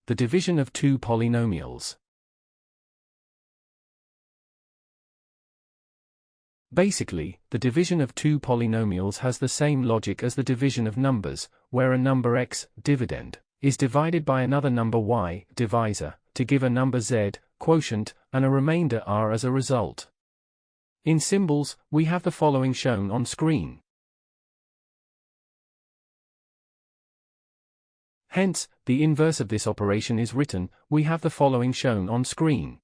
The division of two polynomials. Basically, the division of two polynomials has the same logic as the division of numbers, where a number x, dividend, is divided by another number y, divisor, to give a number z, quotient, and a remainder r as a result. In symbols, we have the following shown on screen. Hence, the inverse of this operation is written, we have the following shown on screen.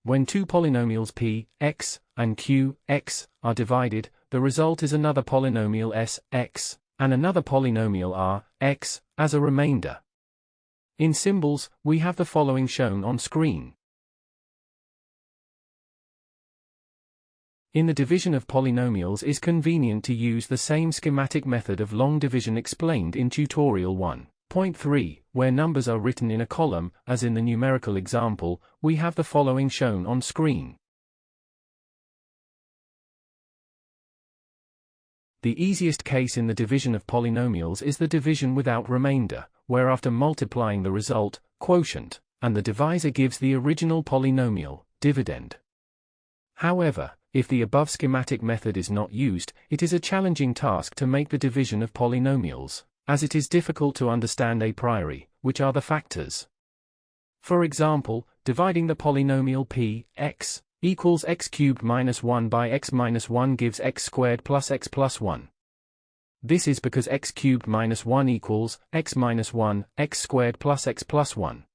When two polynomials p, x, and q, x, are divided, the result is another polynomial s, x, and another polynomial r, x, as a remainder. In symbols, we have the following shown on screen. In the division of polynomials, it is convenient to use the same schematic method of long division explained in tutorial 1.3, where numbers are written in a column, as in the numerical example. We have the following shown on screen. The easiest case in the division of polynomials is the division without remainder, where after multiplying the result, quotient, and the divisor gives the original polynomial, dividend. However, if the above schematic method is not used, it is a challenging task to make the division of polynomials, as it is difficult to understand a priori, which are the factors. For example, dividing the polynomial p, x, equals x cubed minus 1 by x minus 1 gives x squared plus x plus 1. This is because x cubed minus 1 equals x minus 1, x squared plus x plus 1.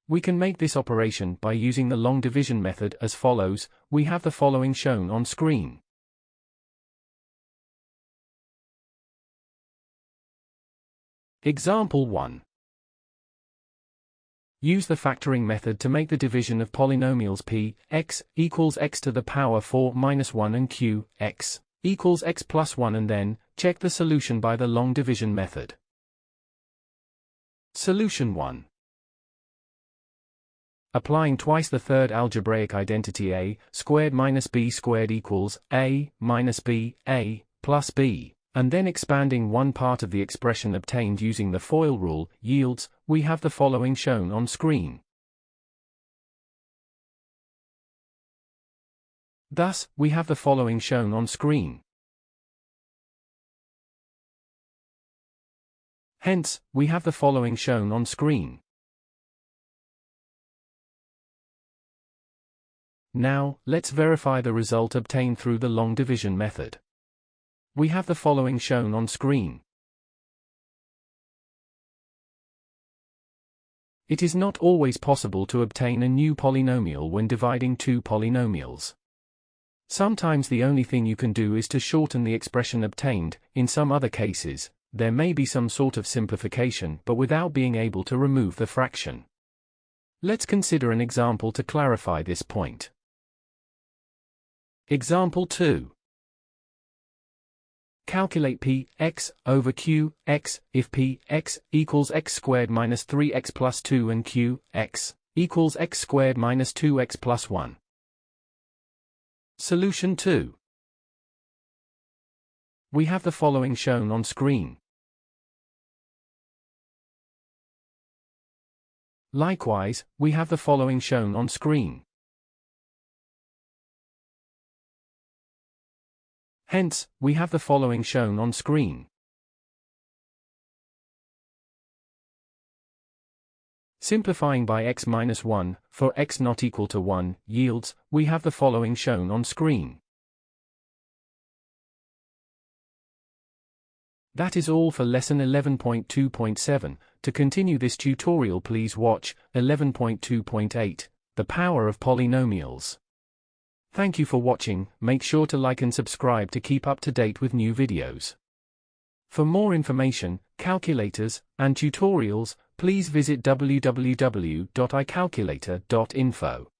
We can make this operation by using the long division method as follows. We have the following shown on screen. Example 1. Use the factoring method to make the division of polynomials p, x, equals x to the power 4 minus 1 and q, x, equals x plus 1, and then check the solution by the long division method. Solution 1. Applying twice the third algebraic identity a squared minus b squared equals a minus b, a plus b, and then expanding one part of the expression obtained using the FOIL rule, yields, we have the following shown on screen. Thus, we have the following shown on screen. Hence, we have the following shown on screen. Now, let's verify the result obtained through the long division method. We have the following shown on screen. It is not always possible to obtain a new polynomial when dividing two polynomials. Sometimes the only thing you can do is to shorten the expression obtained. In some other cases, there may be some sort of simplification, but without being able to remove the fraction. Let's consider an example to clarify this point. Example 2. Calculate p, x, over q, x, if p, x, equals x squared minus 3x plus 2 and q, x, equals x squared minus 2x plus 1. Solution 2. We have the following shown on screen. Likewise, we have the following shown on screen. Hence, we have the following shown on screen. Simplifying by x minus 1, for x not equal to 1, yields, we have the following shown on screen. That is all for lesson 11.2.7. To continue this tutorial, please watch 11.2.8, The Power of Polynomials. Thank you for watching. Make sure to like and subscribe to keep up to date with new videos. For more information, calculators, and tutorials, please visit www.icalculator.info.